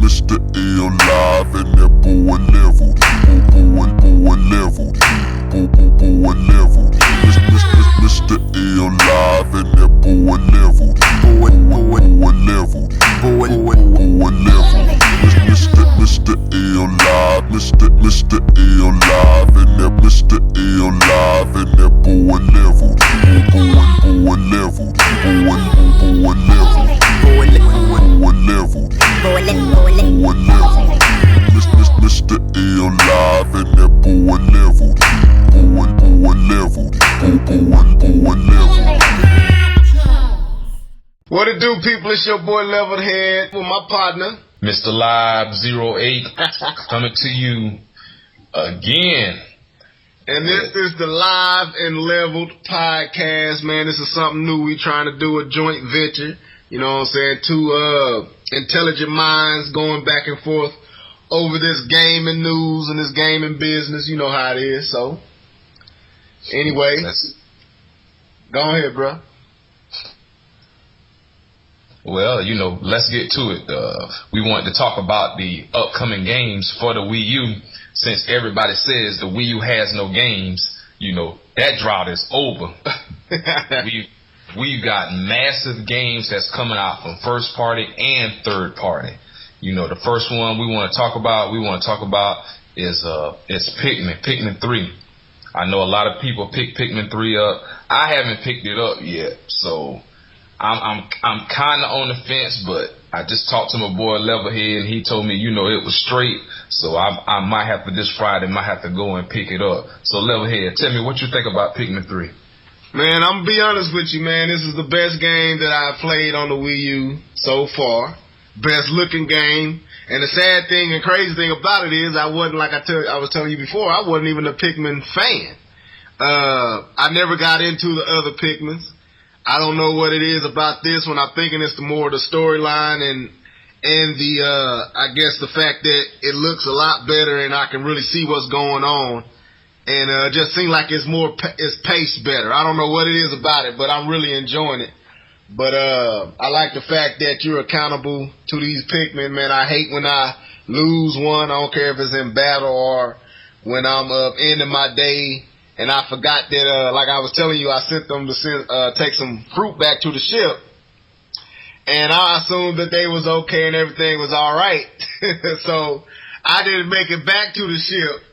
Mr. LeveledheadGamer and that boy leveled. Boy leveled. Boy leveled. Mr. LeveledheadGamer and that boy leveled. Boy leveled. Boy leveled. Mr. LeveledheadGamer, Mr. LeveledheadGamer and that Mr. LeveledheadGamer and that boy leveled. Boy leveled. Boy leveled. Mr. LeveledheadGamer and that boy leveled. Boy leveled. Boy leveled. What it do, people? It's your boy LeveledheadGamer with my partner MrLlive 08 coming to you again. And this is the Live and Leveled podcast, man. This is something new. We trying to do a joint venture. You know what I'm saying? Two intelligent minds going back and forth over this gaming news and this gaming business. You know how it is. So, anyway, go ahead, bro. Well, let's get to it. We wanted to talk about the upcoming games for the Wii U. Since everybody says the Wii U has no games, that drought is over. We got massive games that's coming out from first party and third party. The first one we want to talk about is Pikmin 3. I know a lot of people pick Pikmin 3 up. I haven't picked it up yet, so I'm kind of on the fence, but I just talked to my boy LeveledheadGamer and he told me, it was straight. So I might have to, this Friday, go and pick it up. So LeveledheadGamer, tell me what you think about Pikmin 3. Man, I'm gonna be honest with you, man. This is the best game that I've played on the Wii U so far. Best looking game. And the sad thing and crazy thing about it is I wasn't, like I was telling you before, I wasn't even a Pikmin fan. I never got into the other Pikmins. I don't know what it is about this one. I'm thinking it's more the storyline and the I guess the fact that it looks a lot better and I can really see what's going on, and it just seems like it's paced better. I don't know what it is about it, but I'm really enjoying it. But I like the fact that you're accountable to these Pikmin, man. I hate when I lose one. I don't care if it's in battle or when I'm ending my day. And I forgot that, like I was telling you, I sent them to take some fruit back to the ship. And I assumed that they was okay and everything was all right. So I didn't make it back to the ship.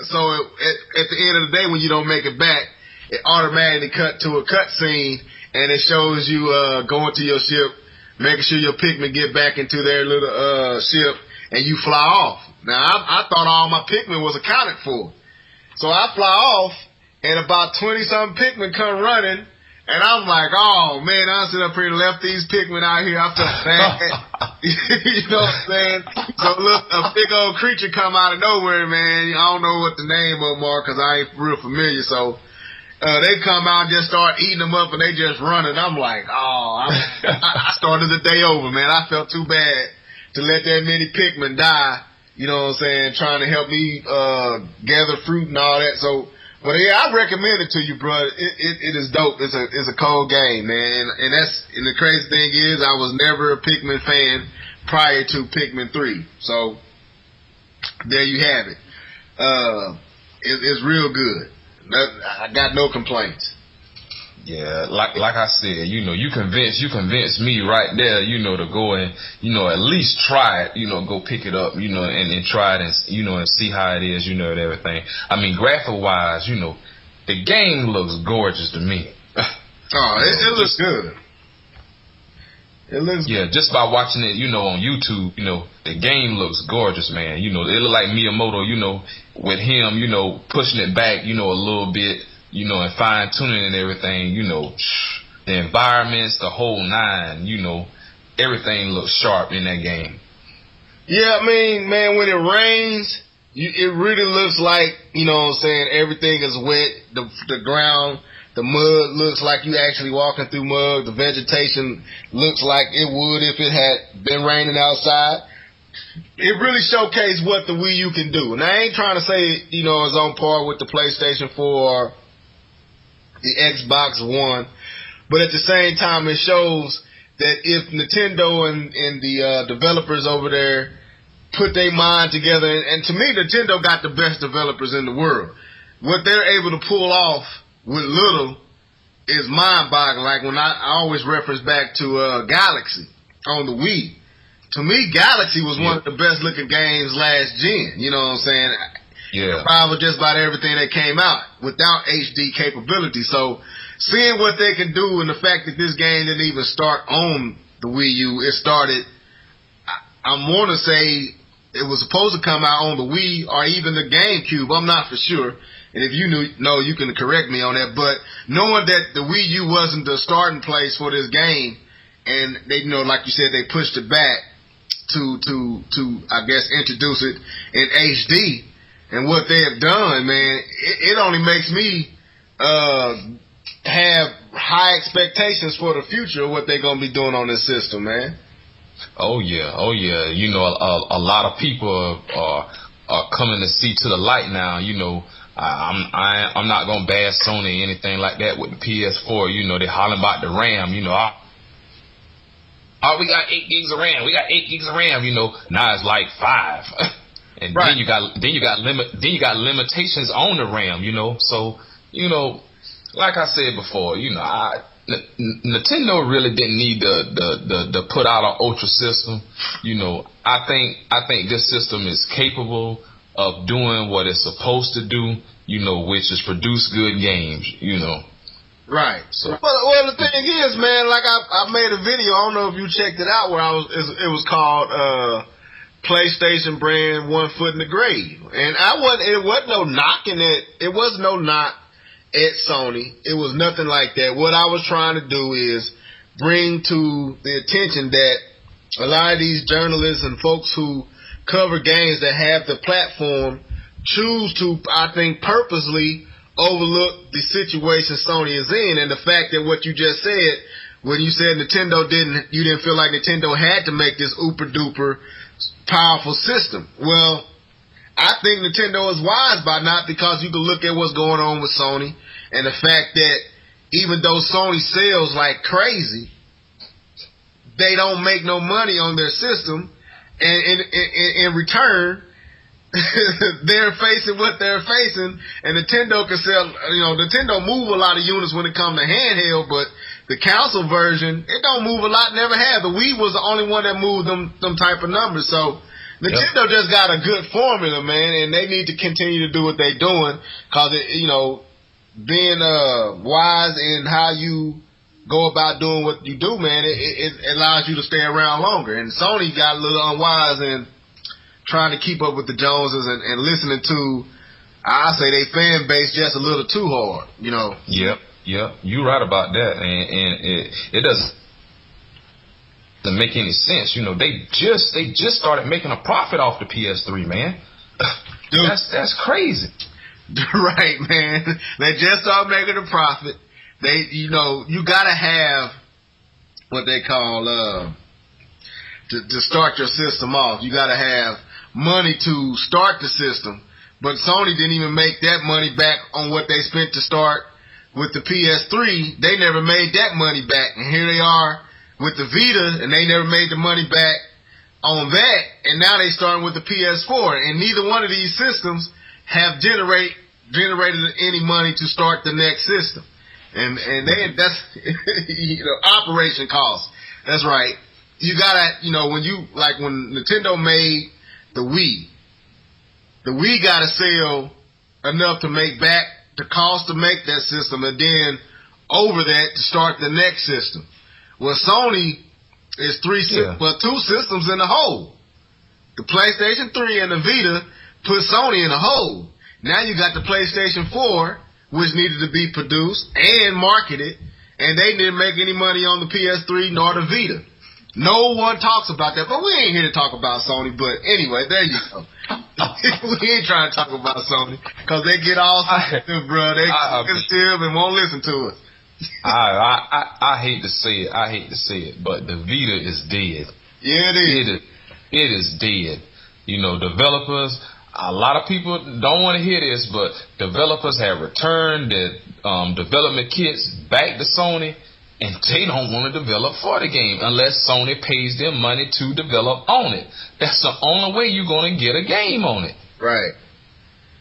So at the end of the day, when you don't make it back, it automatically cut to a cutscene. And it shows you going to your ship, making sure your Pikmin get back into their little ship, and you fly off. Now, I thought all my Pikmin was accounted for. So I fly off, and about 20-something Pikmin come running, and I'm like, oh, man, I sit up here and left these Pikmin out here. I feel bad. You know what I'm saying? So, look, a big old creature come out of nowhere, man. I don't know what the name of them are because I ain't real familiar. So they come out and just start eating them up, and they just running. I'm like, oh, I started the day over, man. I felt too bad to let that many Pikmin die. You know what I'm saying, trying to help me gather fruit and all that. So, but yeah, I recommend it to you, bro. It is dope. It's a cold game, man. And the crazy thing is, I was never a Pikmin fan prior to Pikmin 3. So there you have it. It's real good. I got no complaints. Yeah, like I said, you convinced me right there, to go and, at least try it, go pick it up, and try it and, and see how it is, and everything. I mean, graphic wise, the game looks gorgeous to me. Oh, it looks good. It looks good. Just by watching it, on YouTube, the game looks gorgeous, man. It look like Miyamoto, with him, pushing it back, a little bit. And fine tuning and everything, the environments, the whole nine, everything looks sharp in that game. Yeah, I mean, man, when it rains, it really looks like, what I'm saying, everything is wet, the ground, the mud looks like you actually walking through mud, the vegetation looks like it would if it had been raining outside. It really showcased what the Wii U can do. And I ain't trying to say, it's on par with the PlayStation 4 or the Xbox One, but at the same time, it shows that if Nintendo and the developers over there put their mind together. And to me, Nintendo got the best developers in the world. What they're able to pull off with little is mind-boggling. Like when I always reference back to Galaxy on the Wii. To me, Galaxy was one of the best-looking games last gen. You know what I'm saying? Yeah. Probably just about everything that came out without HD capability. So seeing what they can do and the fact that this game didn't even start on the Wii U, it started, I want to say it was supposed to come out on the Wii or even the GameCube. I'm not for sure. And if you know, you can correct me on that. But knowing that the Wii U wasn't the starting place for this game, and they, you know, like you said, they pushed it back to I guess introduce it in HD. And what they have done, man, it only makes me have high expectations for the future of what they're gonna be doing on this system, man. Oh yeah. You know, a lot of people are coming to see to the light now. You know, I'm not gonna bash Sony or anything like that with the PS4. You know, they hollering about the RAM. You know, we got 8 gigs of RAM. We got 8 gigs of RAM. You know, now it's like 5. And right. then you got limitations on the RAM. You know, so you know, like I said before, you know, Nintendo really didn't need to put out an Ultra system. You know, I think this system is capable of doing what it's supposed to do. You know, which is produce good games. You know. Right. So. Well, the thing is, man, like I made a video. I don't know if you checked it out. Where it was called PlayStation brand 1 foot in the grave, and it wasn't no knocking it. It was no knock at Sony. It was nothing like that. What I was trying to do is bring to the attention that a lot of these journalists and folks who cover games that have the platform choose to, I think, purposely overlook the situation Sony is in, and the fact that what you just said, when you said you didn't feel like Nintendo had to make this uber duper powerful system. Well, I think Nintendo is wise by not, because you can look at what's going on with Sony and the fact that even though Sony sells like crazy, they don't make no money on their system, and in return, they're facing what they're facing, and Nintendo can sell, you know, Nintendo move a lot of units when it comes to handheld, but the console version, it don't move a lot, never have. The Wii was the only one that moved them type of numbers, so Nintendo just got a good formula, man, and they need to continue to do what they're doing, because, you know, being wise in how you go about doing what you do, man, it allows you to stay around longer, and Sony got a little unwise in trying to keep up with the Joneses and listening to, I say, they fan base just a little too hard, you know. Yep, you're right about that, and it doesn't make any sense. You know, they just started making a profit off the PS3, man. Dude, that's crazy. Right, man. They just started making a profit. They, you know, you gotta have what they call to start your system off. You gotta have money to start the system, but Sony didn't even make that money back on what they spent to start with the PS3. They never made that money back, and here they are with the Vita, and they never made the money back on that, and now they starting with the PS4, and neither one of these systems have generated any money to start the next system, and that's you know, operation costs. That's right. You gotta, you know, when Nintendo made the Wii gotta sell enough to make back the cost to make that system, and then over that to start the next system. Well, Sony is two systems in the hole. The PlayStation 3 and the Vita put Sony in a hole. Now you got the PlayStation 4, which needed to be produced and marketed, and they didn't make any money on the PS3 nor the Vita. No one talks about that, but we ain't here to talk about Sony. But anyway, there you go. We ain't trying to talk about Sony, because they get all sensitive, bro. They sensitive and won't listen to us. I hate to say it, but the Vita is dead. Yeah, it is. It is dead. You know, developers, a lot of people don't want to hear this, but developers have returned their development kits back to Sony, and they don't want to develop for the game unless Sony pays them money to develop on it. That's the only way you're going to get a game on it. Right.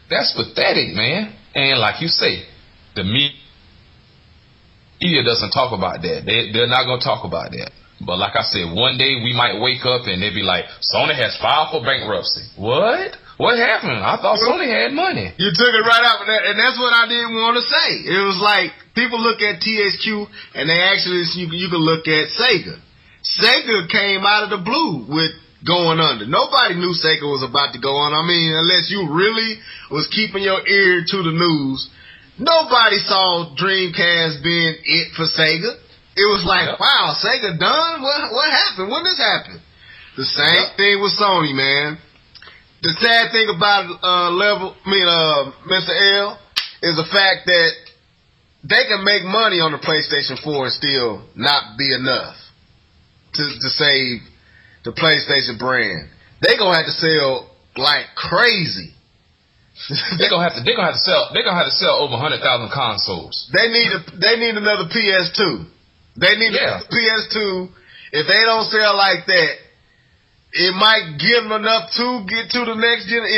That's pathetic, man. And like you say, the media doesn't talk about that. They're not going to talk about that. But like I said, one day we might wake up and they'll be like, Sony has filed for bankruptcy. What? What happened? I thought Sony had money. You took it right out of that, and that's what I didn't want to say. It was like, people look at THQ, and they actually, you can look at Sega. Sega came out of the blue with going under. Nobody knew Sega was about to go on. I mean, unless you really was keeping your ear to the news, nobody saw Dreamcast being it for Sega. It was like, wow, Sega done? What happened? When this happened? The same thing with Sony, man. The sad thing about Mr. L is the fact that they can make money on the PlayStation 4 and still not be enough to save the PlayStation brand. They gonna have to sell like crazy. They're gonna have to sell over 100,000 consoles. They need another PS2. They need a PS2. If they don't sell like that, it might give them enough to get to the next gen.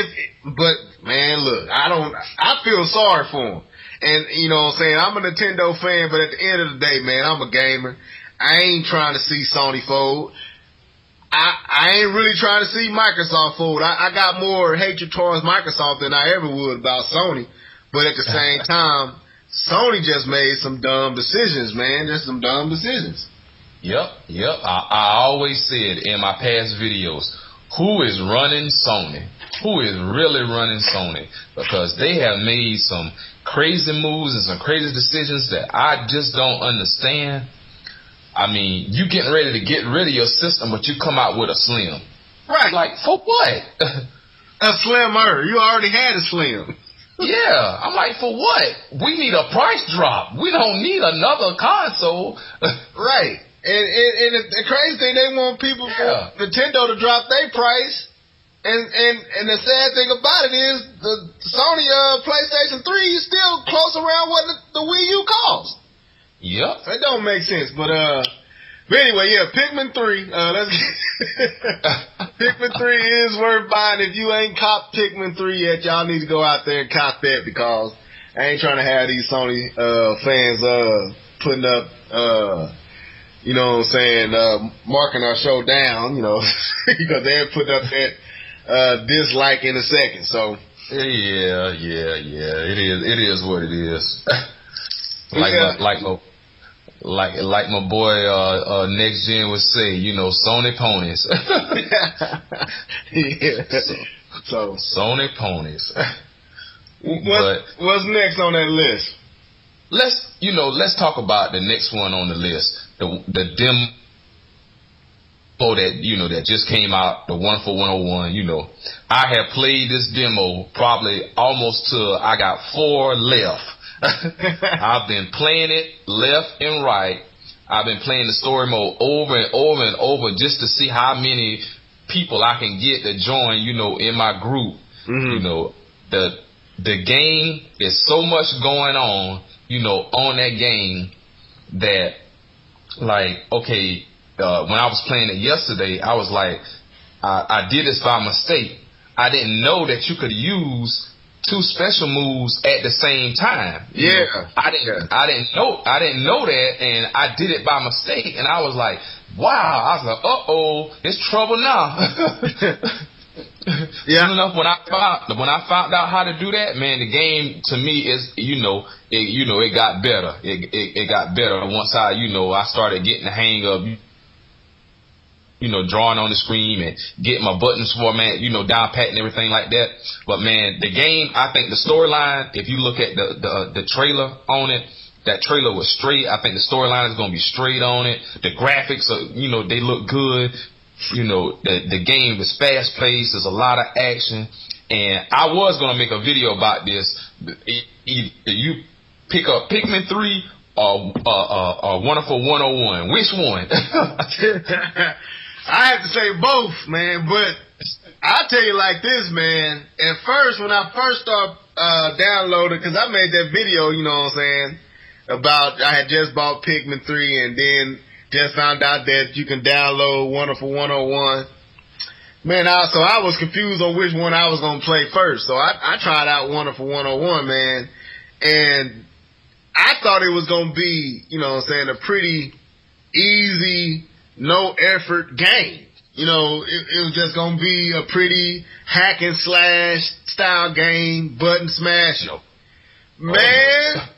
But man, look, I feel sorry for them. And you know what I'm saying? I'm a Nintendo fan, but at the end of the day, man, I'm a gamer. I ain't trying to see Sony fold. I ain't really trying to see Microsoft fold. I got more hatred towards Microsoft than I ever would about Sony. But at the same time, Sony just made some dumb decisions, man. Just some dumb decisions. Yep. I always said in my past videos, who is running Sony? Who is really running Sony? Because they have made some crazy moves and some crazy decisions that I just don't understand. I mean, you getting ready to get rid of your system, but you come out with a Slim. Right. Like, for what? A Slimmer. You already had a Slim. Yeah. I'm like, for what? We need a price drop. We don't need another console. Right. And the crazy thing, they want people for Nintendo to drop their price. And the sad thing about it is the Sony PlayStation 3 is still close around what the Wii U cost. Yep. It don't make sense. But anyway, yeah, Pikmin 3. Pikmin 3 is worth buying. If you ain't copped Pikmin 3 yet, y'all need to go out there and cop that, because I ain't trying to have these Sony fans putting up you know what I'm saying, marking our show down, you know, because they had put up that dislike in a second. So yeah, it is what it is. like my boy Next Gen would say, you know, Sony ponies. So Sony ponies. What's next on that list? Let's talk about the next one on the list. The demo that just came out, the 14101, I have played this demo probably almost till I got 4 left. I've been playing it left and right. I've been playing the story mode over and over and over just to see how many people I can get to join, in my group. Mm-hmm. The game is so much going on, on that game that, like, okay, when I was playing it yesterday, I was like, I did this by mistake. I didn't know that you could use 2 special moves at the same time. I didn't know that, and I did it by mistake, and I was like, wow. I was like, it's trouble now. Yeah. Soon enough, when I found out how to do that, man, the game to me is, it got better. It got better once I started getting the hang of, drawing on the screen and getting my buttons format, down pat and everything like that. But man, the game, I think the storyline, if you look at the trailer on it, that trailer was straight. I think the storyline is going to be straight on it. The graphics are, they look good. The game is fast paced. There's a lot of action, and I was gonna make a video about this. You pick up Pikmin 3 or Wonderful 101. Which one? I have to say both, man. But I'll tell you like this, man. At first, when I first started downloading, because I made that video, about I had just bought Pikmin 3 and then just found out that you can download Wonderful 101. Man, so I was confused on which one I was going to play first. So I tried out Wonderful 101, man. And I thought it was going to be, you know what I'm saying, a pretty easy, no effort game. You know, it was just going to be a pretty hack and slash style game, button smasher. Man,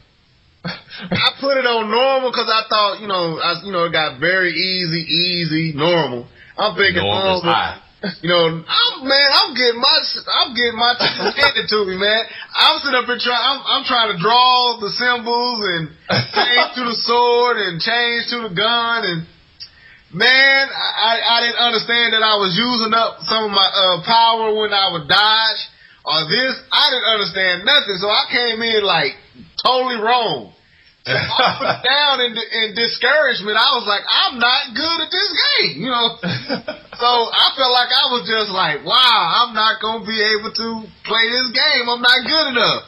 I put it on normal because I thought, it got very easy, normal. I'm thinking normal. I'm getting my handed to me, man. I'm sitting up here I'm trying to draw the symbols and change to the sword and change to the gun and. Man, I didn't understand that I was using up some of my power when I would dodge or this. I didn't understand nothing, so I came in like totally wrong. So I put it down in discouragement. I was like, I'm not good at this game, you know. So I felt like I was just like, wow, I'm not going to be able to play this game. I'm not good enough.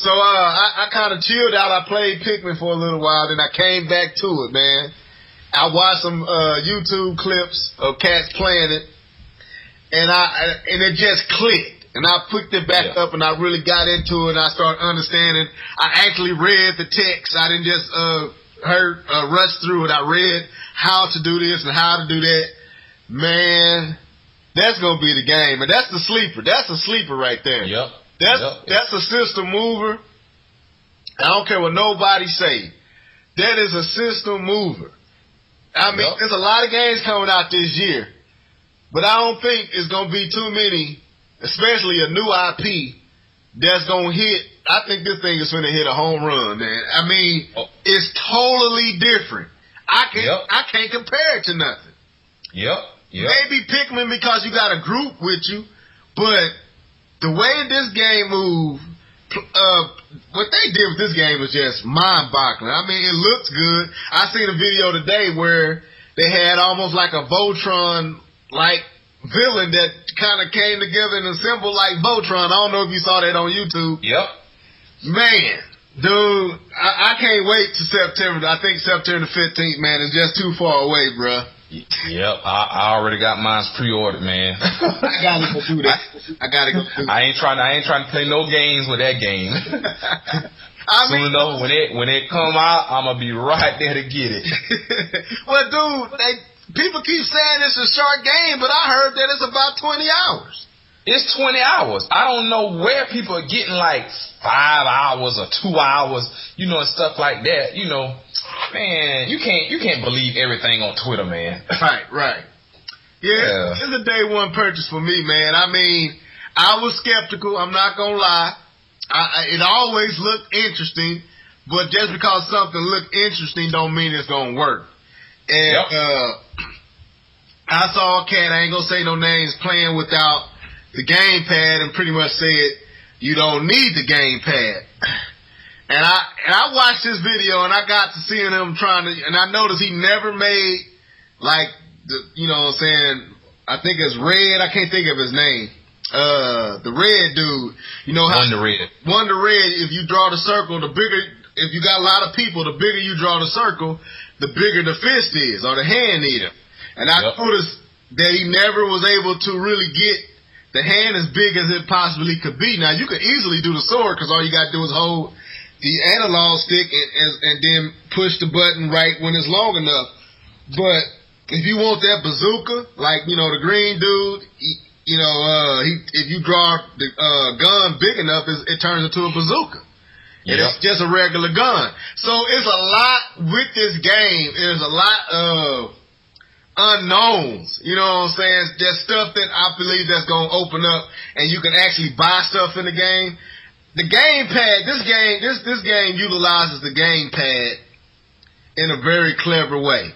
So I kind of chilled out. I played Pikmin for a little while, then I came back to it, man. I watched some YouTube clips of cats playing it, and it just clicked. And I picked it back up, and I really got into it, and I started understanding. I actually read the text. I didn't just rush through it. I read how to do this and how to do that. Man, that's going to be the game. And that's the sleeper. That's a sleeper right there. Yep. That's a system mover. I don't care what nobody say. That is a system mover. I mean, there's a lot of games coming out this year, but I don't think it's going to be too many, especially a new IP, that's going to hit. I think this thing is going to hit a home run, man. I mean, it's totally different. I can't compare it to nothing. Maybe Pikmin because you got a group with you, but the way this game moves, what they did with this game was just mind-boggling. I mean, it looks good. I seen a video today where they had almost like a Voltron-like villain that kind of came together and assembled like Voltron. I don't know if you saw that on YouTube. Man, dude, I can't wait to September. I think September the 15th, man, is just too far away, bruh. I already got mine pre-ordered, man. I gotta go do that. I ain't trying to play no games with that game. Soon enough, when it come out, I'm gonna be right there to get it. Well, dude, people keep saying it's a short game, but I heard that it's about 20 hours. It's 20 hours. I don't know where people are getting like 5 hours or 2 hours, and stuff like that. Man, you can't believe everything on Twitter, man. Right. Yeah, it's a day one purchase for me, man. I mean, I was skeptical. I'm not gonna lie. It always looked interesting, but just because something looked interesting don't mean it's gonna work. And I saw a cat, I ain't gonna say no names, playing without the gamepad and pretty much said you don't need the gamepad. And I watched this video and I got to seeing him and I noticed he never made like I think it's Red, I can't think of his name. The red dude. You know how Wonder Red, if you draw the circle, if you got a lot of people, the bigger you draw the circle, the bigger the fist is or the hand is. And I noticed that he never was able to really get the hand as big as it possibly could be. Now, you could easily do the sword because all you got to do is hold the analog stick and then push the button right when it's long enough. But if you want that bazooka, like, the green dude, if you draw the gun big enough, it turns into a bazooka. And it's just a regular gun. So it's a lot with this game. There's a lot of unknowns, you know what I'm saying? There's stuff that I believe that's going to open up and you can actually buy stuff in the game. The gamepad, this game utilizes the gamepad in a very clever way.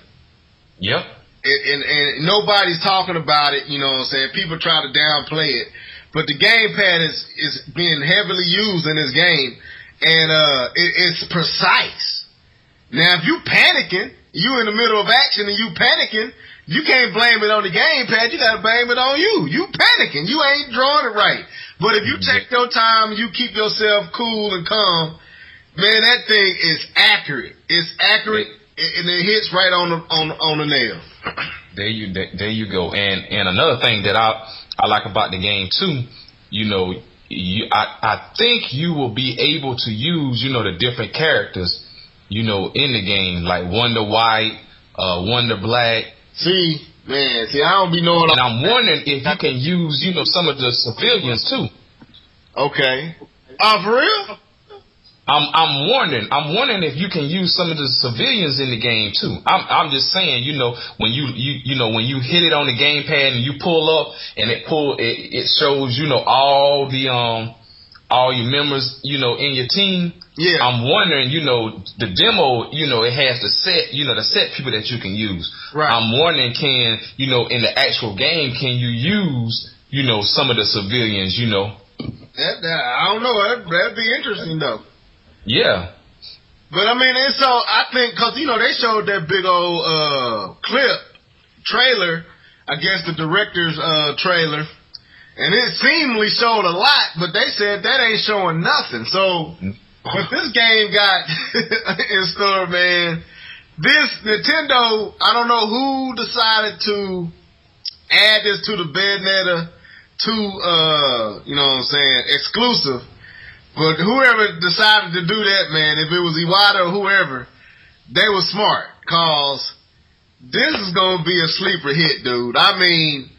And nobody's talking about it, you know what I'm saying? People try to downplay it. But the gamepad is being heavily used in this game and it's precise. Now if you panicking, you in the middle of action and you panicking, you can't blame it on the gamepad. You got to blame it on you. You panicking. You ain't drawing it right. But if you take your time and you keep yourself cool and calm, Man, that thing is accurate. It's accurate, and it hits right on the nail. There you go. And another thing that I like about the game too, you know, I think you will be able to use, you know, the different characters, you know, in the game, like Wonder White, Wonder Black. See, I don't be knowing. And I'm wondering if you can use, you know, some of the civilians too. Okay. Oh, for real? I'm wondering if you can use some of the civilians in the game too. I'm just saying, you know, when you know, when you hit it on the gamepad and you pull up and it shows, you know, all your members, you know, in your team. Yeah. I'm wondering, you know, the demo, you know, it has the set people that you can use. Right. I'm wondering, can, you know, in the actual game, can you use, you know, some of the civilians, you know? I don't know. That'd be interesting though. Yeah. But I mean, and so I think, cause you know, they showed that big old trailer, I guess the director's trailer, and it seemingly showed a lot, but they said that ain't showing nothing. So what this game got in store, man, this Nintendo, I don't know who decided to add this to the Bayonetta 2, you know what I'm saying, exclusive. But whoever decided to do that, man, if it was Iwata or whoever, they were smart. Cause this is gonna be a sleeper hit, dude. I mean,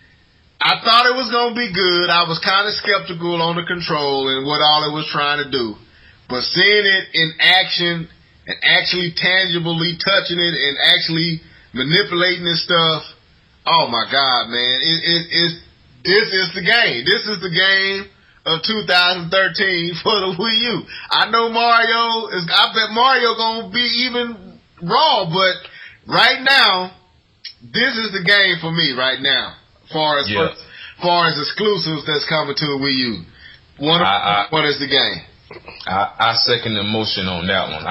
I thought it was gonna be good. I was kind of skeptical on the control and what all it was trying to do. But seeing it in action and actually tangibly touching it and actually manipulating this stuff, oh my God, man. This is the game. This is the game of 2013 for the Wii U. I know I bet Mario gonna be even raw, but right now, this is the game for me right now. Far as exclusives that's coming to the Wii U. What is the game? I second the motion on that one.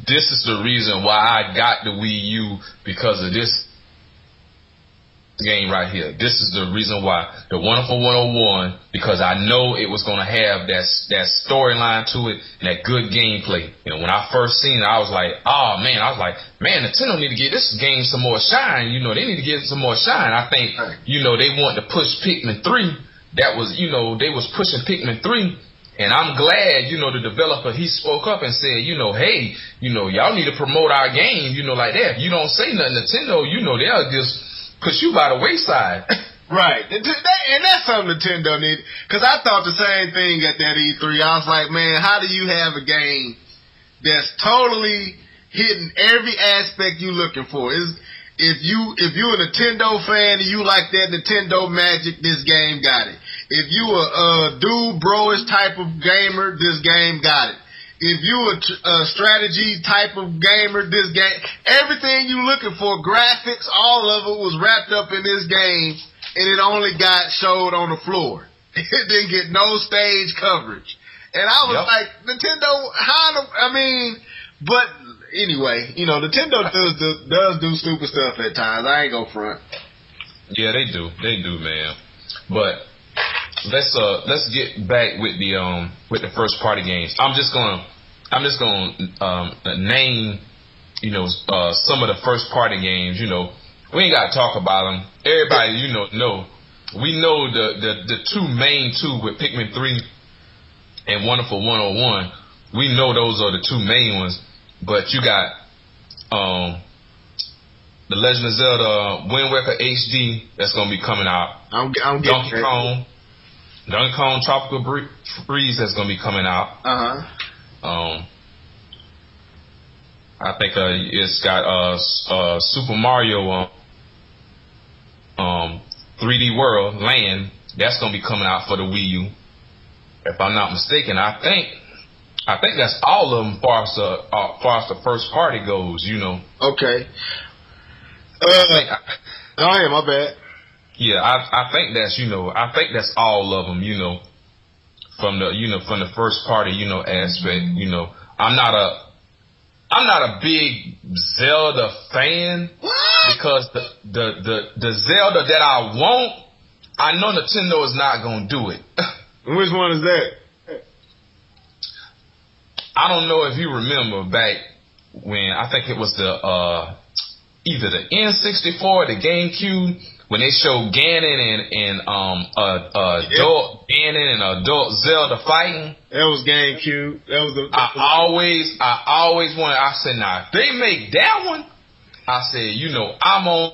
This is the reason why I got the Wii U, because of this game right here. This is the reason why, the Wonderful 101, because I know it was going to have that storyline to it and that good gameplay. You know, when I first seen it, I was like, Nintendo need to give this game some more shine. You know, they need to give it some more shine. I think, you know, they want to push Pikmin 3. That was, you know, they was pushing Pikmin 3. And I'm glad, you know, the developer, he spoke up and said, you know, hey, you know, y'all need to promote our game, you know, like that. If you don't say nothing, Nintendo, you know, they'll just push you by the wayside. Right. And that's something Nintendo needed. Because I thought the same thing at that E3. I was like, man, how do you have a game that's totally hitting every aspect you're looking for? If you're a Nintendo fan and you like that Nintendo magic, this game got it. If you a dude bro-ish type of gamer, this game got it. If you a strategy type of gamer, this game, everything you looking for, graphics, all of it was wrapped up in this game, and it only got showed on the floor. It didn't get no stage coverage. And I was like, Nintendo, but anyway, you know, Nintendo does do stupid stuff at times. I ain't gonna front. Yeah, they do, man. But let's get back with the first party games. I'm just gonna name, you know, some of the first party games. You know, we ain't gotta talk about them. Everybody, you know we know the main two with Pikmin 3 and Wonderful 101. We know those are the two main ones. But you got the Legend of Zelda Wind Waker HD that's gonna be coming out. I'm Donkey Kong Tropical Freeze that's gonna be coming out. I think it's got Super Mario 3D World Land that's gonna be coming out for the Wii U. If I'm not mistaken, I think that's all of them far as the first party goes. You know. Okay. Go ahead, my bad. Yeah, I think that's all of them, you know, from the first party, you know, aspect. You know, I'm not a big Zelda fan. What? Because the Zelda that I want, I know Nintendo is not gonna do it. Which one is that? I don't know if you remember back when I think it was the either the N64 or the GameCube when they showed Ganon and adult Ganon and adult Zelda fighting. That was GameCube. I always wanted. I said, now if they make that one, I said, I'm on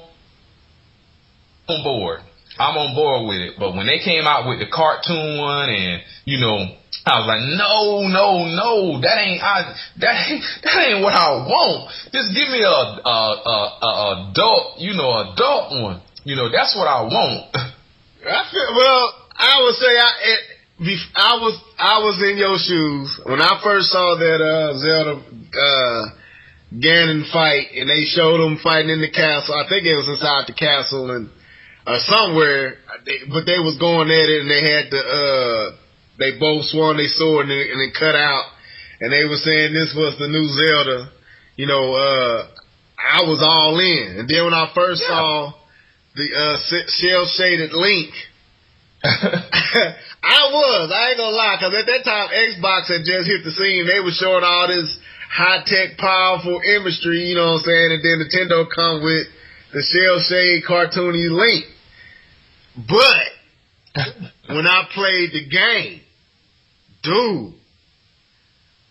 board. I'm on board with it. But when they came out with the cartoon one, and I was like, no, that ain't what I want. Just give me a adult one. That's what I want. I would say I was in your shoes when I first saw that Zelda Ganon fight, and they showed them fighting in the castle. I think it was inside the castle and somewhere, but they was going at it, and they had they both swung their sword and it cut out, and they were saying this was the new Zelda. I was all in, and then when I first saw the shell shaded Link, I ain't gonna lie, because at that time Xbox had just hit the scene. They were showing all this high tech, powerful imagery, you know what I'm saying, and then Nintendo come with the shell shade cartoony Link. But when I played the game, dude,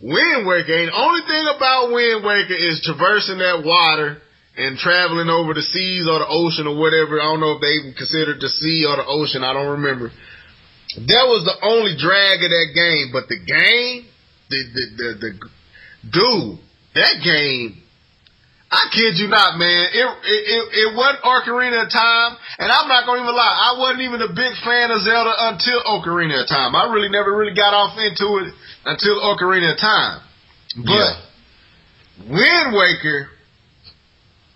Wind Waker, and the only thing about Wind Waker is traversing that water and traveling over the seas or the ocean or whatever. I don't know if they even considered the sea or the ocean. I don't remember. That was the only drag of that game. But the game, dude, that game, I kid you not, man. It wasn't Ocarina of Time, and I'm not gonna even lie. I wasn't even a big fan of Zelda until Ocarina of Time. I never really got off into it until Ocarina of Time. But Wind Waker,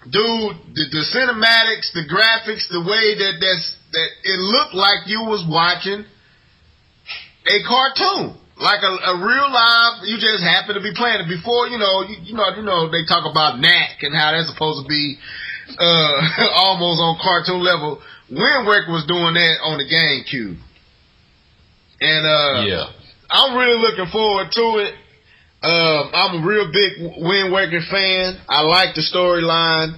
dude, the cinematics, the graphics, the way that it looked like you was watching a cartoon. Like a real live, you just happen to be playing it. Before, they talk about knack and how that's supposed to be almost on cartoon level. Wind Waker was doing that on the GameCube. And I'm really looking forward to it. I'm a real big Wind Waker fan. I like the storyline.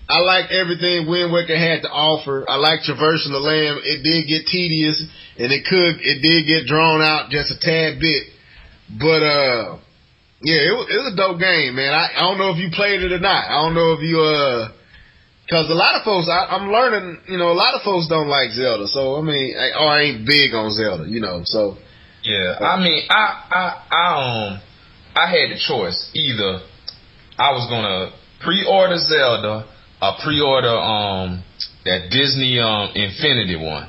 I like everything Wind Waker had to offer. I like traversing the land. It did get tedious, and it did get drawn out just a tad bit. But it was a dope game, man. I don't know if you played it or not. I don't know if you because a lot of folks, I'm learning, a lot of folks don't like Zelda. So I mean, I ain't big on Zelda, So yeah, I mean, I had the choice. Either I was gonna pre-order Zelda, or pre-order that Disney Infinity one,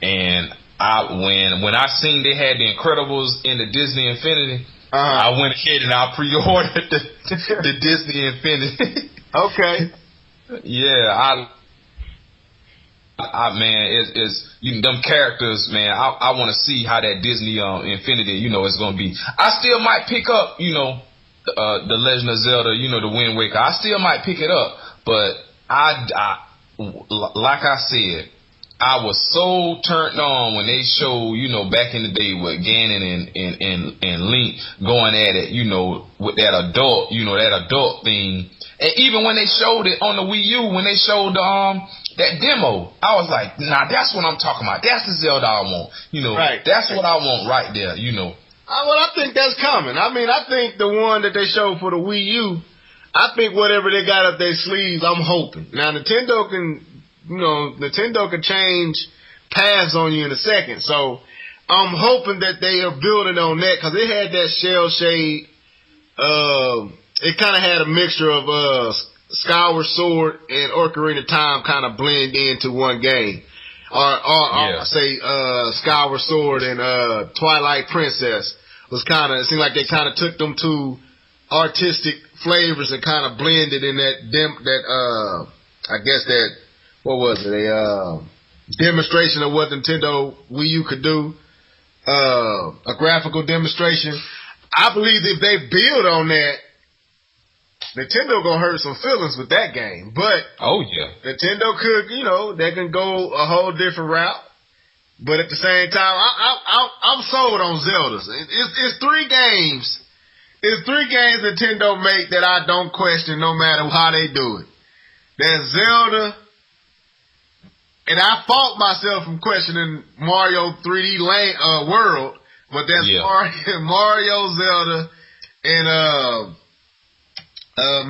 and when I seen they had the Incredibles in the Disney Infinity, I went ahead and I pre-ordered the Disney Infinity. Okay. Yeah, man, it's them characters, man. I want to see how that Disney Infinity, is gonna be. I still might pick up, the Legend of Zelda, the Wind Waker. I still might pick it up, but like I said, I was so turned on when they showed, back in the day with Ganon and Link going at it, with that adult, that adult thing. And even when they showed it on the Wii U, when they showed that demo, I was like, nah, that's what I'm talking about. That's the Zelda I want. Right. That's what I want right there, Well, I think that's coming. I mean, I think the one that they showed for the Wii U, I think whatever they got up their sleeves, I'm hoping. Now, Nintendo can change paths on you in a second. So I'm hoping that they are building on that, because it had that shell shade. It kind of had a mixture of Skyward Sword and Ocarina of Time kind of blend into one game. Or say Skyward Sword and Twilight Princess was kind of, it seemed like they kind of took them to artistic flavors and kind of blended in what was it, a demonstration of what Nintendo Wii U could do, a graphical demonstration. I believe if they build on that, Nintendo gonna hurt some feelings with that game. But Nintendo could, they can go a whole different route. But at the same time, I'm sold on Zeldas. It's 3 games. It's 3 games Nintendo make that I don't question no matter how they do it. There's Zelda, and I fault myself from questioning Mario 3D World, but that's Mario, Zelda, and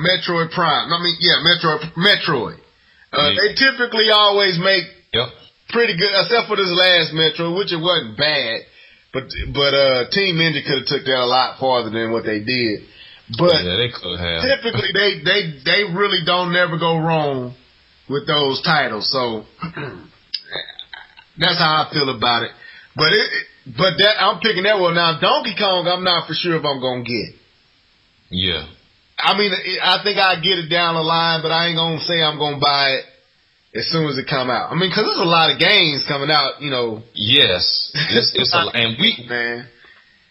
Metroid Prime. Metroid. They typically always make pretty good, except for this last Metroid, which it wasn't bad. But Team Ninja could have took that a lot farther than what they did. But they could have. Typically, they really don't never go wrong with those titles. So that's how I feel about it. But I'm picking that one now. Donkey Kong, I'm not for sure if I'm gonna get. Yeah. I mean, I think I get it down the line, but I ain't gonna say I'm gonna buy it as soon as it come out. I mean, because there's a lot of games coming out, you know. Yes, it's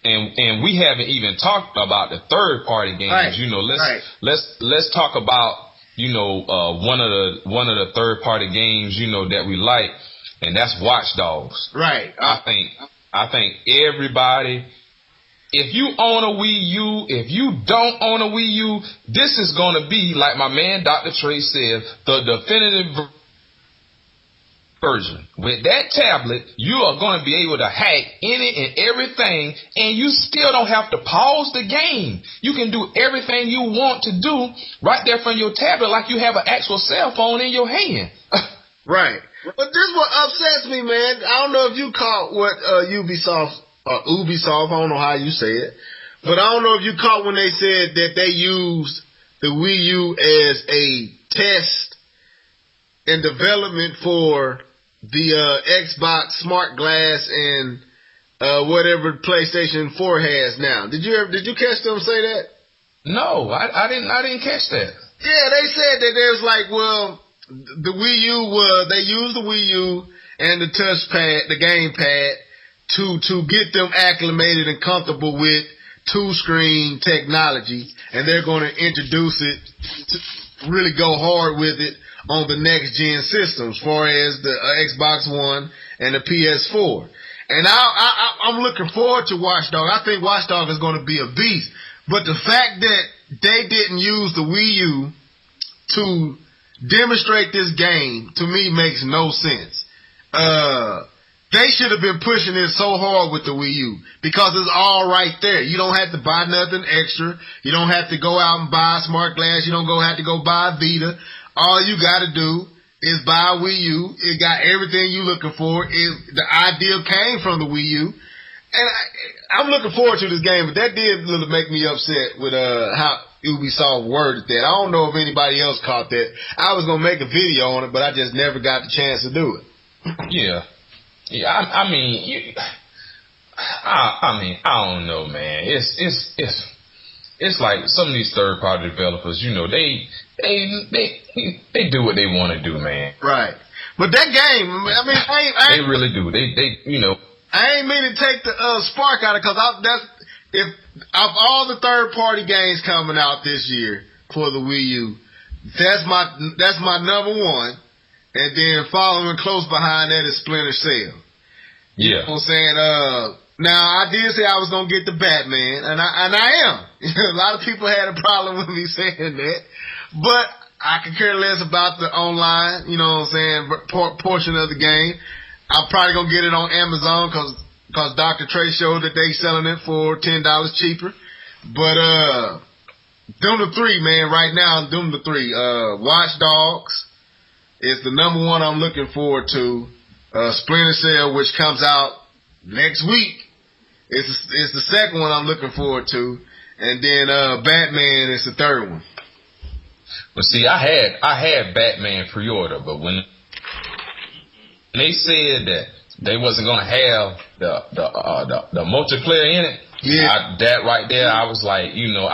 and we haven't even talked about the third party games. Right. You know, let's talk about, you know, one of the third party games, you know, that we like, and that's Watch Dogs. Right. I think everybody, if you own a Wii U, if you don't own a Wii U, this is gonna be, like my man Dr. Trey said, the definitive version. With that tablet, you are going to be able to hack any and everything, and you still don't have to pause the game. You can do everything you want to do right there from your tablet, like you have an actual cell phone in your hand. Right. But this is what upsets me, man. I don't know if you caught what Ubisoft, I don't know how you say it, but I don't know if you caught when they said that they used the Wii U as a test and development for the Xbox Smart Glass and whatever PlayStation 4 has now. Did you catch them say that? No, I didn't catch that. Yeah, they said that there's like, well, the Wii U they used the Wii U and the touchpad, the gamepad, to get them acclimated and comfortable with 2-screen technology, and they're going to introduce it to really go hard with it on the next gen systems, as far as the Xbox One and the PS4. And I'm looking forward to Watch Dogs. I think Watch Dogs is going to be a beast. But the fact that they didn't use the Wii U to demonstrate this game, to me, makes no sense. They should have been pushing it so hard with the Wii U, because it's all right there. You don't have to buy nothing extra. You don't have to go out and buy a smart glass. You don't have to go buy a Vita. All you got to do is buy a Wii U. It got everything you're looking for. The idea came from the Wii U. And I'm looking forward to this game, but that did really make me upset with how Ubisoft worded that. I don't know if anybody else caught that. I was going to make a video on it, but I just never got the chance to do it. Yeah. Yeah, I mean, I don't know, man. It's like some of these third party developers, you know, they do what they want to do, man. Right. But that game, I mean, they really do. They you know. I ain't mean to take the spark out of it, because if of all the third party games coming out this year for the Wii U, that's my number one. And then following close behind that is Splinter Cell. Yeah. You know what I'm saying? Now, I did say I was going to get the Batman, and I am. A lot of people had a problem with me saying that. But I could care less about the online, you know what I'm saying, portion of the game. I'm probably going to get it on Amazon because Dr. Trey showed that they selling it for $10 cheaper. But them the three, man, right now, them the three. Watch Dogs is the number one I'm looking forward to. Splinter Cell, which comes out next week, is the second one I'm looking forward to. And then Batman is the third one. Well, see, I had Batman pre-order, but when they said that they wasn't gonna have the multiplayer in it, that right there, I was like, you know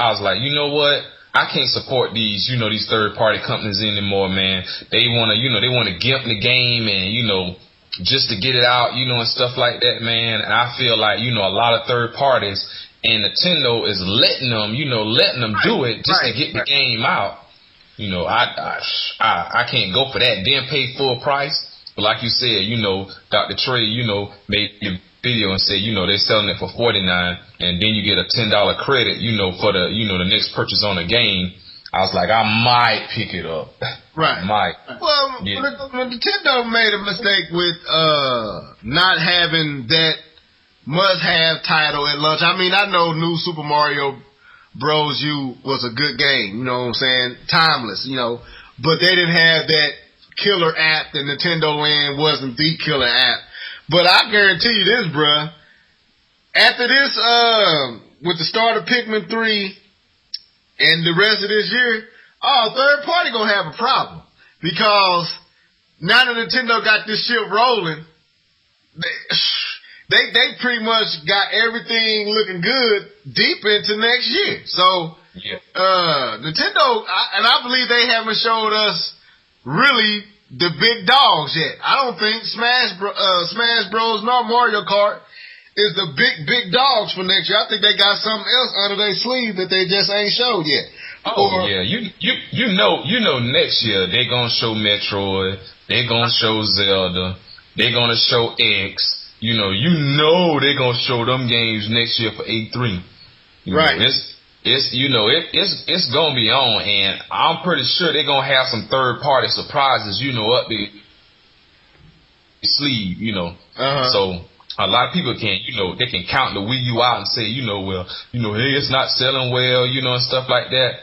what? I can't support these third party companies anymore, man. They wanna gimp the game and, just to get it out, and stuff like that, man. And I feel like, a lot of third parties and Nintendo is letting them do it just to get the game out. I can't go for that. Then pay full price But like you said, you know, Dr. Trey, you know, made a video and said, you know, they're selling it for $49, and then you get a $10 credit, you know, for the, you know, the next purchase on the game. I was like, I might pick it up. Right. Might. Well, Nintendo made a mistake with not having that must-have title at launch. I mean, I know New Super Mario Bros. U was a good game, you know what I'm saying? Timeless, you know. But they didn't have that killer app, and Nintendo Land wasn't the killer app. But I guarantee you this, bruh. After this, with the start of Pikmin 3 and the rest of this year, third party gonna have a problem. Because now that Nintendo got this shit rolling, they pretty much got everything looking good deep into next year. So, Nintendo, I believe they haven't showed us really the big dogs yet. I don't think Smash Bros. Nor Mario Kart is the big dogs for next year. I think they got something else under their sleeve that they just ain't showed yet. You know next year they gonna show Metroid, they gonna show Zelda, they gonna show X. You know they gonna show them games next year for E3. Right. It's gonna be on, and I'm pretty sure they're gonna have some third party surprises, you know, up the sleeve, you know. So a lot of people they can count the Wii U out and say, hey, it's not selling well, you know, and stuff like that.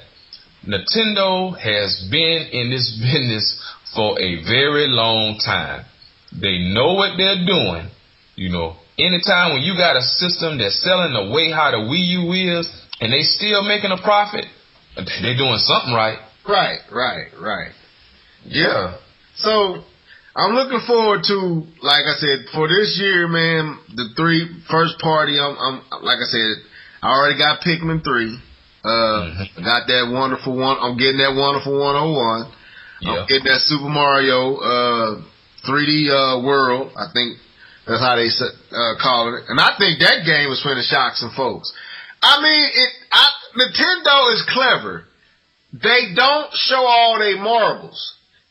Nintendo has been in this business for a very long time. They know what they're doing. You know, anytime when you got a system that's selling the way how the Wii U is, and they still making a profit, they doing something right. Right. Yeah. So I'm looking forward to, like I said, for this year, man, the 3 first party. I'm like I said, I already got Pikmin 3. Got that wonderful one. I'm getting that wonderful 101. Yeah. I'm getting that Super Mario 3D World. I think that's how they call it. And I think that game was finna shock some folks. I mean, Nintendo is clever. They don't show all their marbles.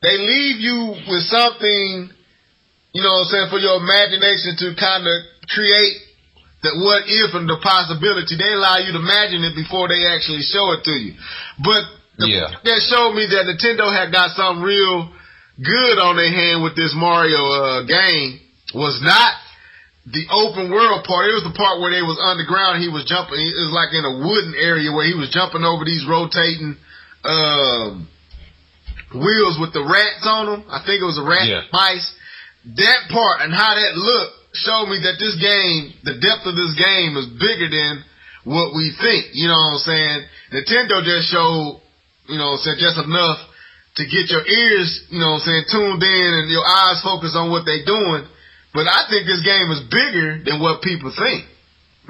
They leave you with something, you know what I'm saying, for your imagination to kind of create the what if and the possibility. They allow you to imagine it before they actually show it to you. But that showed me that Nintendo had got something real good on their hand with this Mario game. Was not the open world part. It was the part where they was underground. He was jumping. It was like in a wooden area where he was jumping over these rotating wheels with the rats on them. I think it was a rat mice. That part and how that looked showed me that this game, the depth of this game is bigger than what we think. You know what I'm saying? Nintendo just showed, you know what I'm saying, just enough to get your ears, you know what I'm saying, tuned in and your eyes focused on what they're doing. But I think this game is bigger than what people think.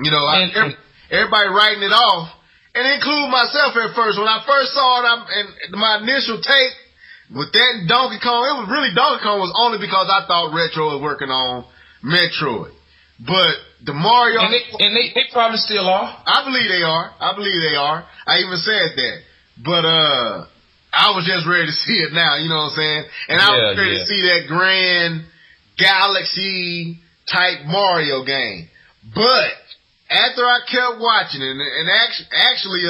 You know, everybody writing it off, and include myself at first. When I first saw it, and my initial take with that Donkey Kong, it was really Donkey Kong was only because I thought Retro was working on Metroid. But the Mario... And they probably still are. I believe they are. I even said that. But I was just ready to see it now, you know what I'm saying? And I was ready to see that grand Galaxy type Mario game. But after I kept watching it, and actually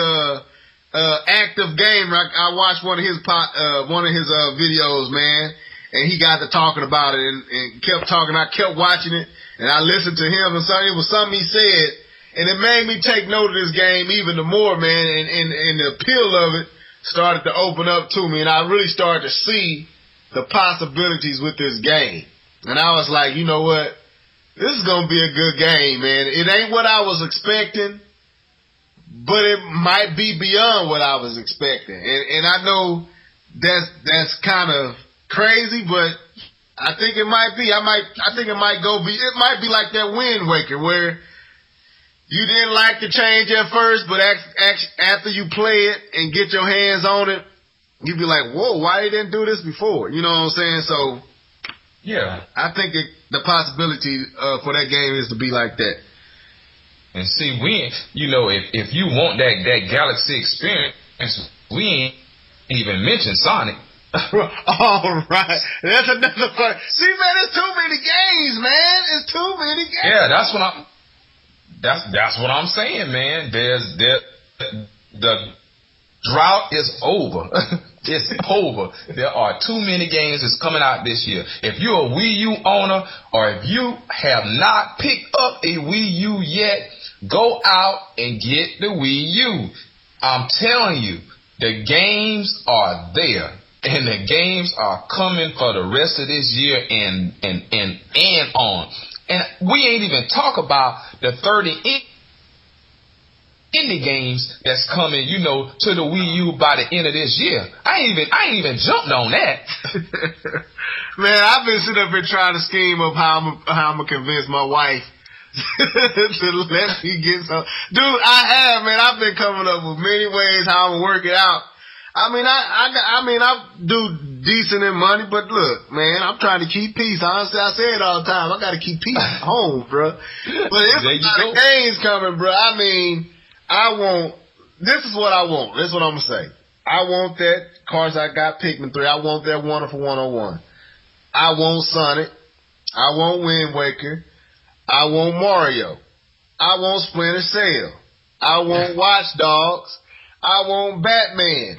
Active Gamer, I watched one of his videos, man, and he got to talking about it and kept talking. I kept watching it and I listened to him, and it was something he said, and it made me take note of this game even more, man, and the appeal of it started to open up to me, and I really started to see the possibilities with this game. And I was like, you know what? This is going to be a good game, man. It ain't what I was expecting, but it might be beyond what I was expecting. And I know that's kind of crazy, but I think it might be. I think it might be like that Wind Waker where you didn't like the change at first, but after you play it and get your hands on it, you'd be like, whoa, why they didn't do this before? You know what I'm saying? So, yeah, I think the possibility for that game is to be like that. And see, if you want that Galaxy experience, we ain't even mentioned Sonic. All right, that's another part. See, man, there's too many games, man. It's too many games. Yeah, that's what I'm saying, man. The drought is over. It's over. There are too many games that's coming out this year. If you're a Wii U owner, or if you have not picked up a Wii U yet, go out and get the Wii U. I'm telling you, the games are there. And the games are coming for the rest of this year and on. And we ain't even talk about the 30 indie games that's coming, to the Wii U by the end of this year. I ain't even jumped on that. Man, I've been sitting up here trying to scheme of how I'm gonna convince my wife to let me get some. Dude, I have, man. I've been coming up with many ways how I'm gonna work it out. I mean, I do decent in money, but look, man, I'm trying to keep peace. Honestly, I say it all the time. I got to keep peace at home, bro. But it's a lot of games coming, bro. I mean, this is what I want. This is what I'm going to say. I want that Cars I Got Pikmin 3. I want that Wonderful 101. I want Sonic. I want Wind Waker. I want Mario. I want Splinter Cell. I want Watch Dogs. I want Batman.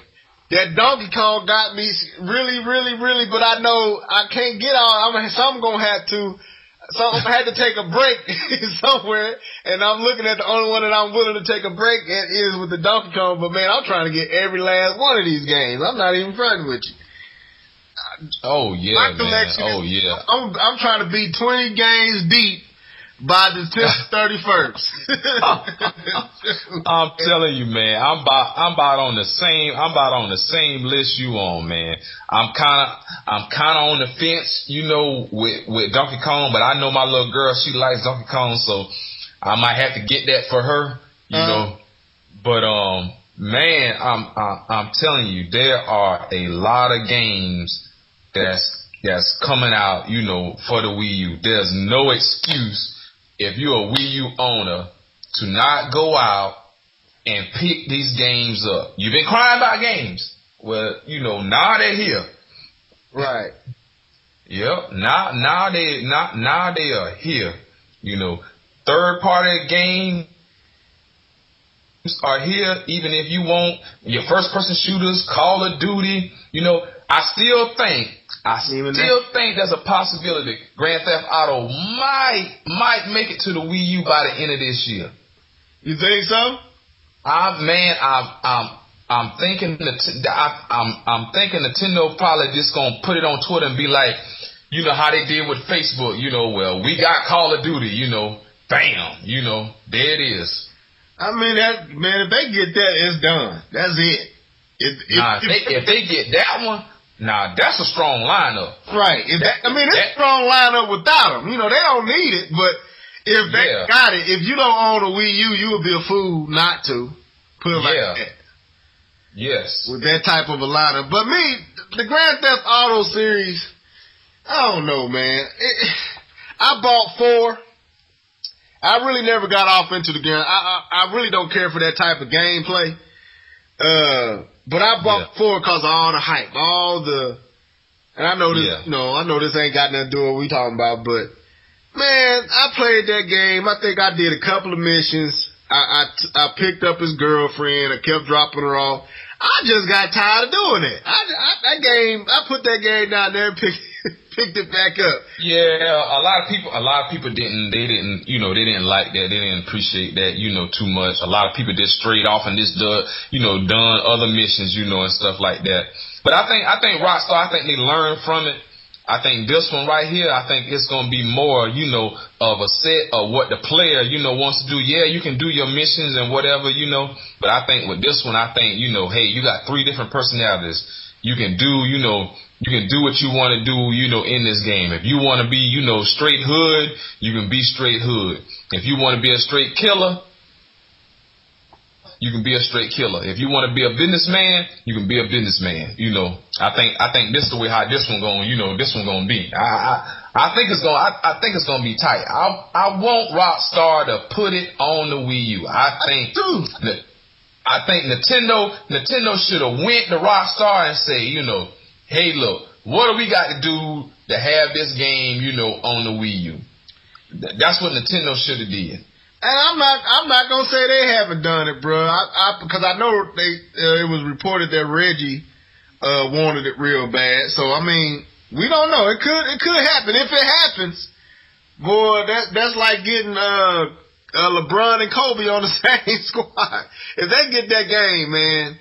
That Donkey Kong got me really, really, really, but I know I can't get on. I'm gonna have to take a break somewhere, and I'm looking at the only one that I'm willing to take a break at is with the Donkey Kong. But man, I'm trying to get every last one of these games. I'm not even fronting with you. Oh yeah, my collection man. Oh yeah. I'm trying to be 20 games deep by December 31st. I'm telling you, man. I'm about on the same list you on, man. I'm kind of on the fence, with Donkey Kong, but I know my little girl, she likes Donkey Kong, so I might have to get that for her, you know. But man, I'm telling you, there are a lot of games that's coming out, for the Wii U. There's no excuse if you're a Wii U owner to not go out and pick these games up. You've been crying about games. Well, now they're here. Right. Yep. Now they are here. Third party games are here. Even if you want your first person shooters, Call of Duty, I still think there's a possibility Grand Theft Auto might make it to the Wii U by the end of this year. You think so? I'm thinking Nintendo probably just gonna put it on Twitter and be like, how they did with Facebook. Well, we got Call of Duty. Bam. There it is. I mean, if they get that, it's done. That's it. If they get that one. Nah, that's a strong lineup. Right. It's a strong lineup without them. They don't need it, but if they got it, if you don't own a Wii U, you would be a fool not to put it like that. Yes. With that type of a lineup. But me, the Grand Theft Auto series, I don't know, man. I bought 4. I really never got off into the game. I really don't care for that type of gameplay. But I bought 4 because of all the hype, and I know this, I know this ain't got nothing to do with what we talking about, but man, I played that game. I think I did a couple of missions. I picked up his girlfriend. I kept dropping her off. I just got tired of doing it. I put that game down there and picked it back up. Yeah, a lot of people didn't like that. They didn't appreciate that, too much. A lot of people just straight off and just done other missions, and stuff like that. But I think Rockstar, they learned from it. I think this one right here, I think it's going to be more, of a set of what the player, wants to do. Yeah, you can do your missions and whatever, but I think with this one, hey, you got 3 different personalities. You can do, you can do what you want to do, in this game. If you want to be, straight hood, you can be straight hood. If you want to be a straight killer, you can be a straight killer. If you want to be a businessman, you can be a businessman. I think this is the way how this one going, this one going to be. I think it's going to be tight. I want Rockstar to put it on the Wii U. I think Nintendo should have went to Rockstar and say, hey, look, what do we got to do to have this game, you know, on the Wii U? That's what Nintendo should have did. And I'm not gonna say they haven't done it, bro. Because I know it was reported that Reggie wanted it real bad. So I mean, we don't know. It could happen. If it happens, boy, that's like getting LeBron and Kobe on the same squad. If they get that game, man,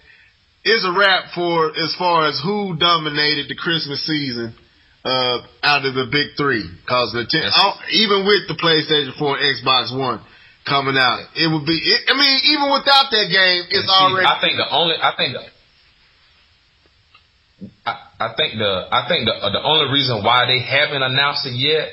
it's a wrap for as far as who dominated the Christmas season out of the big three. Because even with the PlayStation 4 and Xbox One coming out, it would be. I mean, even without that game, it's already. I think the only reason why they haven't announced it yet,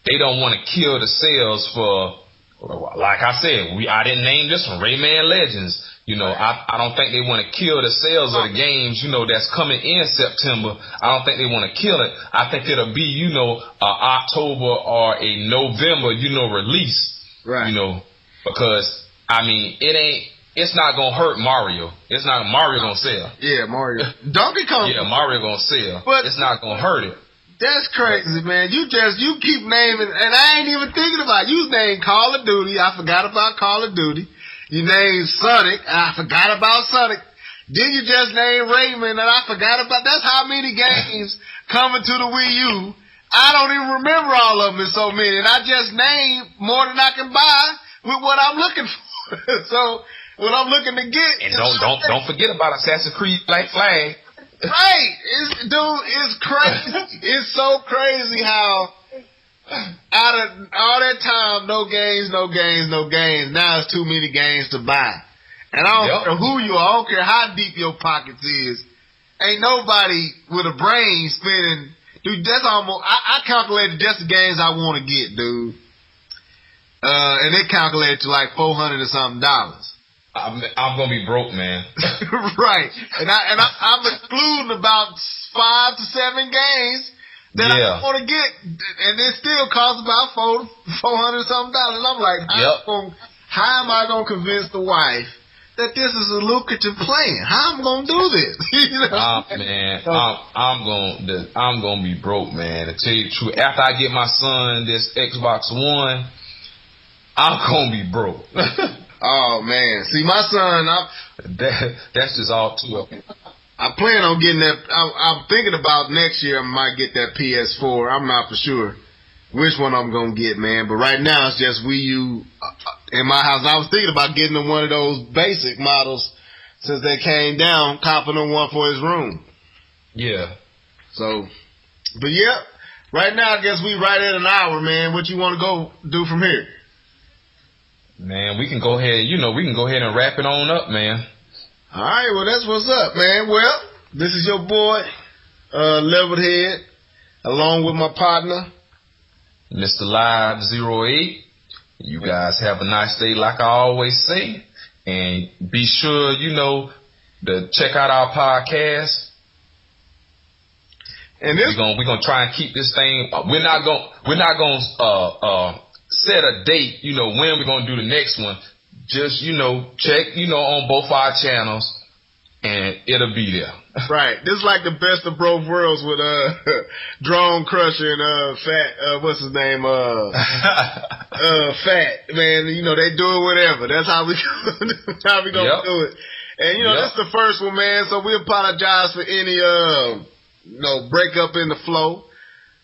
they don't want to kill the sales for. Like I said, I didn't name this one, Rayman Legends. You know, I don't think they want to kill the sales of the games, you know, that's coming in September. I don't think they want to kill it. I think it'll be, you know, October or a November, you know, release. Right. You know, because, I mean, it's not going to hurt Mario. It's not, Mario going to sell. Yeah, Mario. Donkey Kong. Yeah, Mario going to sell. But it's not going to hurt it. That's crazy, man. You keep naming, and I ain't even thinking about it. You named Call of Duty. I forgot about Call of Duty. You named Sonic. I forgot about Sonic. Then you just named Rayman, and I forgot about. That's how many games coming to the Wii U. I don't even remember all of them. It's so many, and I just named more than I can buy with what I'm looking for. So what I'm looking to get. And don't forget about Assassin's Creed Black Flag. Right, it's crazy. It's so crazy how out of all that time, no games. Now it's too many games to buy, and I don't care who you are. I don't care how deep your pockets is. Ain't nobody with a brain spending. Dude, that's almost. I calculated just the games I want to get, dude, and it calculated to like $400 or something. I'm gonna be broke, man. Right, and I'm excluding about 5 to 7 games that I want to get, and it still costs about $400 something. I'm like, how am I gonna convince the wife that this is a lucrative plan? How am I gonna do this? You know? Man, I'm gonna be broke, man. To tell you the truth, after I get my son this Xbox One, I'm gonna be broke. Oh man, see my son, that's just all too up. I plan on getting that. I'm thinking about next year I might get that PS4. I'm not for sure which one I'm gonna get, man. But right now it's just Wii U in my house. I was thinking about getting him one of those basic models since they came down, copping him one for his room. Yeah. So, but yeah, right now I guess we right at an hour, man. What you want to go do from here? Man, we can go ahead, and wrap it on up, man. All right, well, that's what's up, man. Well, this is your boy, LeveledHead, along with my partner, MrLlive08. You guys have a nice day, like I always say. And be sure, to check out our podcast. And we're gonna try and keep this thing. We're not gonna set a date, when we're going to do the next one. Just, check, on both our channels, and it'll be there. Right. This is like the best of both worlds with Drone Crusher and Fat, what's his name? Fat, man. They do it whatever. That's how we gonna do it. And, this is the first one, man, so we apologize for any, breakup in the flow.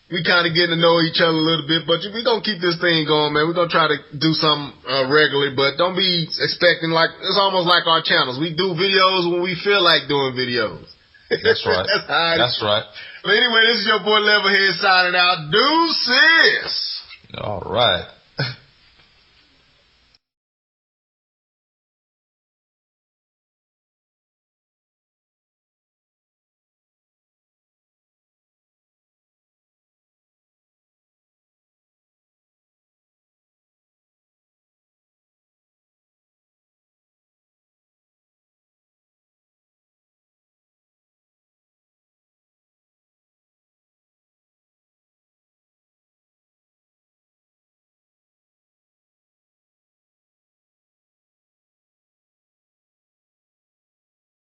We kind of getting to know each other a little bit, but we're going to keep this thing going, man. We're going to try to do something regularly, but don't be expecting it's almost like our channels. We do videos when we feel like doing videos. That's right. That's right. But anyway, this is your boy LeveledHead signing out. Deuces! All right.